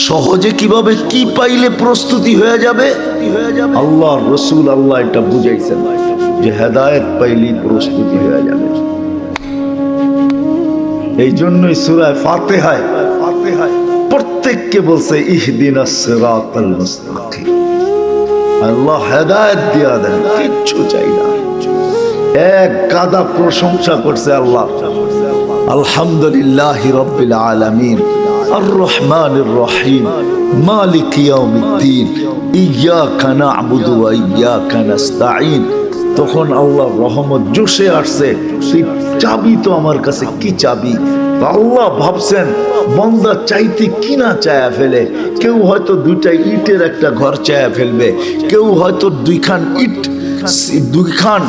সহজে কিভাবে কি পাইলে প্রস্তুতি হয়ে যাবে। আল্লাহর রাসূল আল্লাহ এটা বুঝাইছেন যে হেদায়েত পাইলে প্রস্তুতি হয়ে যাবে। এই জন্যই সূরা ফাতিহায় প্রত্যেককে বলছে ইহদিনাস সিরাতাল মুস্তাকিম। আল্লাহ হেদায়েত দিয়া দেন, কিচ্ছু চাই না। এক গাদা প্রশংসা করছে আল্লাহ, আলহামদুলিল্লাহি রাব্বিল আলামিন আর রহমানির রহিম মালিক ইয়াউমিদ্দিন ইয়্যাকা না'বুদু ওয়া ইয়্যাকা নাস্তাঈন। তখন আল্লাহ রহমত জোশে আসছে, সেই চাবি তো আমার কাছে কি চাবি। আল্লাহ ভাবছেন বান্দা চাইতে কিনা চায়া ফেলে। কেউ হয়তো দুইটা ইটের একটা ঘর চায়া ফেলবে, কেউ হয়তো দুইখান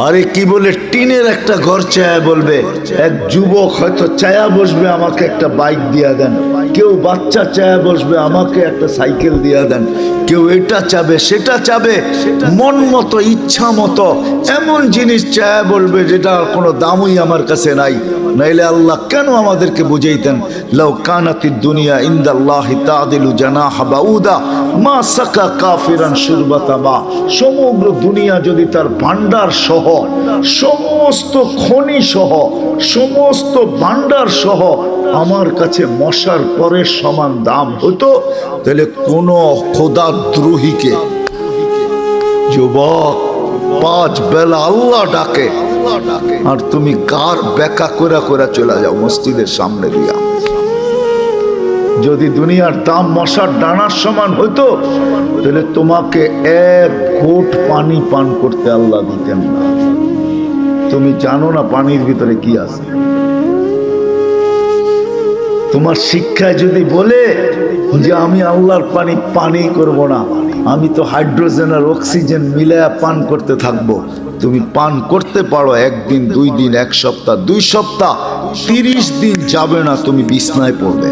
আরে কি বলে টিনের একটা ঘর চায়া বলবে। এক যুবক হয়তো চায়া বসবে আমাকে একটা বাইক দিয়া দেন, কেউ বাচ্চা চায়া বসবে আমাকে একটা সাইকেল দিয়া দেন, কেউ এটা চাবে সেটা চাবে, মন মতো ইচ্ছা মতো এমন জিনিস চায়া বলবে যেটা কোনো দামই আমার কাছে নাই। নাইলে আল্লাহ কেন আমাদেরকে বুঝাইতেন লাউ কানাতিদ দুনিয়া ইনদাল্লাহি তাদিলু জানাহা বাউদা মা সাকা কাফিরান শুরবাতা মা। সমগ্র দুনিয়া যদি তার ভান্ডার সহ, সমস্ত খনি সহ, সমস্ত ভান্ডার সহ আমার কাছে মশার পরের সমান দাম হতো, তাহলে কোন খোদাদ্রোহীকে যুবক 5 বেলা আল্লাহ ডাকে আর তুমি কার বেকা করে করে চলে যাও মসজিদের সামনে দিয়া। যদি দুনিয়ার দাম মশার ডানার সমান হতো, তাহলে তোমাকে 1 ঘোট পানি পান করতে আল্লাহ দিতেন না। তুমি জানো না পানির ভিতরে কি আছে। তোমার শিক্ষায় যদি বলে যে আমি আল্লাহর পানি করব না, আমি তো হাইড্রোজেন আর অক্সিজেন মিলায়া পান করতে থাকবো, তুমি পান করতে পারো 1 দিন 2 দিন 1 সপ্তাহ 2 সপ্তাহ 30 দিন যাবে না, তুমি বিছনায় পড়বে।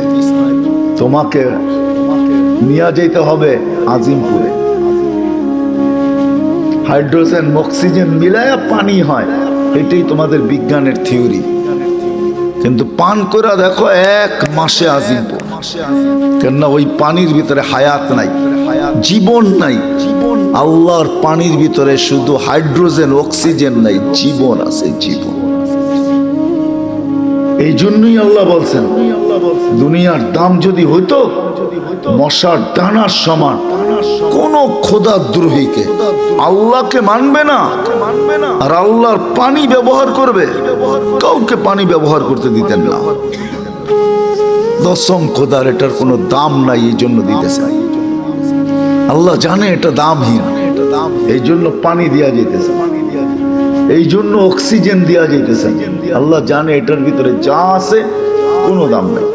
তোমাকে নিয়ে যেতে হবে আজিমপুরে। হাইড্রোজেন অক্সিজেন মিলায়া পানি হয়, এটাই তোমাদের বিজ্ঞানের থিওরি। কিন্তু পান করে দেখো 1 মাসে আজিমপুর। কেননা ওই পানির ভিতরে হায়াত নাই, জীবন নাই। আল্লাহর পানির ভিতরে শুধু হাইড্রোজেন অক্সিজেন নাই, জীবন আছে, জীবন। এই জন্যই আল্লাহ বলছেন দুনিয়ার দাম যদি হইতো মশার ডানার সমান, কোন খোদাদ্রোহীকে আল্লাহকে মানবে না আর আল্লাহর পানি ব্যবহার করবে, কাউকে পানি ব্যবহার করতে দিতেন না। দশম খোদার এটার কোনো দাম নাই, এই জন্য দিতেছে। আল্লাহ জানে এটা দামহীন, এই জন্য পানি দেয়া যেতেছে, এই জন্য অক্সিজেন দেয়া যেতেছে। আল্লাহ জানে এটার ভিতরে যা আছে কোনো দাম নাই।